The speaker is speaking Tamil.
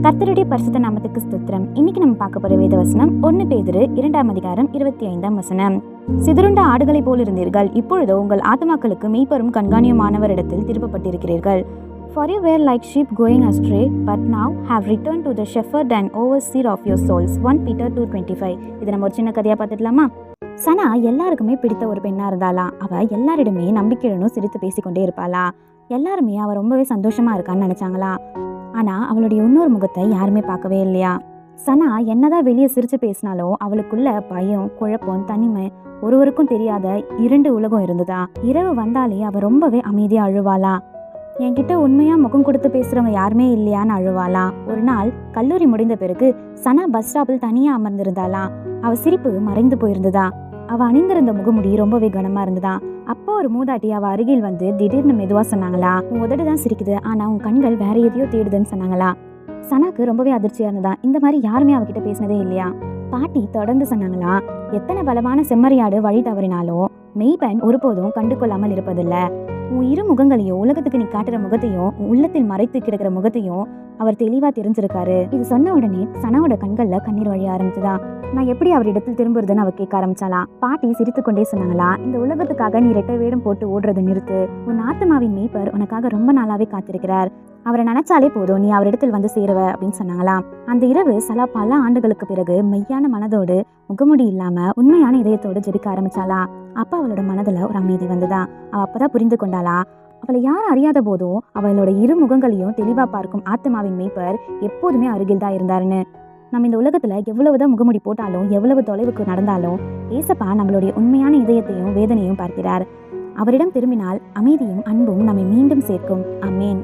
கர்த்தருடைய பரிசுத்த நாமத்துக்கு ஸ்தோத்திரம். இன்னைக்கு நம்ம பார்க்க போற வேத வசனம் 1 பேதுரு 2 அதிகாரம் 25 வசனம். சிதறுண்ட ஆடுகளை போல் இருந்தீர்கள், இப்பொழுதோ உங்கள் ஆத்துமாக்களுக்கு மெய்ப்பரும் கண்காணியுமானவரிடத்தில் திருப்பப்பட்டிருக்கிறீர்கள். For you were like sheep going astray, but now have returned to the shepherd and overseer of your souls. 1 Peter 2:25. இது நம்ம ஒரு சின்ன கதையா பார்த்துடலாமா? சனா எல்லாருக்குமே பிடித்த ஒரு பெண்ணா இருந்தாலாம். அவ எல்லாரிடமே நம்பிக்கையுடனும் சிரித்து பேசிக்கொண்டே இருப்பாளா. எல்லாருமே அவ ரொம்பவே சந்தோஷமா இருக்கான்னு நினைச்சாங்களா. ஆனா அவளுடைய இன்னொரு முகத்தை யாருமே பார்க்கவே இல்லையா. சனா என்னதான் வெளியே சிரிச்சு பேசினாலும் அவளுக்குள்ள பயம், குழப்பம், தனிமை, ஒருவருக்கும் தெரியாத 2 உலகம் இருந்ததா. இரவு வந்தாலே அவ ரொம்பவே அமைதியா அழுவாளா. என்கிட்ட உண்மையா முகம் கொடுத்து பேசுறவங்க யாருமே இல்லையான்னு அழுவாளா. ஒரு நாள் கல்லூரி முடிந்த பிறகு சனா பஸ் ஸ்டாப்பில் தனியா அமர்ந்திருந்தாளா. அவ சிரிப்பு மறைந்து போயிருந்ததா. அவ அணிந்திருந்த முகமுடி ரொம்பவே கனமா இருந்ததா. அப்போ ஒரு மூதாட்டி அவ அருகில் வந்து திடீர்னு மெதுவா சொன்னாங்களா, உன் உதடுதான் சிரிக்குது, ஆனா உன் கண்கள் வேற எதையோ தேடுதுன்னு சொன்னாங்களா. சனாக்கு ரொம்பவே அதிர்ச்சியா இருந்ததா. இந்த மாதிரி யாருமே அவகிட்ட பேசினதே இல்லையா. பாட்டி தொடர்ந்து சொன்னாங்களா, எத்தனை பலமான செம்மறியாடு வழி தவறினாலும் மெய்ப்பெண் ஒருபோதும் கண்டு கொள்ளாமல் இருப்பதில்ல. உன் 2 முகங்களையும், உலகத்துக்கு நீ காட்டுற முகத்தையும், உள்ளத்தில் மறைத்து கிடக்கிற முகத்தையும் அவர் தெளிவா தெரிஞ்சிருக்காரு. இது சொன்ன உடனே சனாவோட கண்கள்ல கண்ணீர் வழிய ஆரம்பிச்சுதா. நான் எப்படி அவரிடத்தில் திரும்புறதுன்னு அவ கேட்க ஆரம்பிச்சாலா. பாட்டி சிரித்து கொண்டே சொன்னாங்களா, இந்த உலகத்துக்காக நீ 2 வேடம் போட்டு ஓடுறதை நிறுத்து. உன் ஆத்மாவின் மெய்ப்பர் உனக்காக ரொம்ப நாளாவே காத்திருக்கிறார். அவரை நினைச்சாலே போதும், நீ அவரிடத்தில் வந்து சேருவ அப்படின்னு சொன்னாங்களாம். அந்த இரவு சலா பல ஆண்டுகளுக்கு பிறகு மெய்யான மனதோடு, முகமுடி இல்லாம உண்மையான இதயத்தோடு ஜெபிக்க ஆரம்பிச்சாலா. அப்ப அவளோட மனதுல ஒரு அமைதி வந்ததா. அவ அப்பதான் புரிந்து கொண்டாளா, அவளை யாரும் அறியாத போதும் அவளோட 2 முகங்களையும் தெளிவா பார்க்கும் ஆத்மாவின் மெய்ப்பர் எப்போதுமே அருகில் தான் இருந்தாருன்னு. நம்ம இந்த உலகத்துல எவ்வளவுதான் முகமுடி போட்டாலும், எவ்வளவு தொலைவுக்கு நடந்தாலும் ஏசப்பா நம்மளுடைய உண்மையான இதயத்தையும் வேதனையும் பார்க்கிறார். அவரிடம் திரும்பினால் அமைதியும் அன்பும் நம்மை மீண்டும் சேர்க்கும். ஆமென்.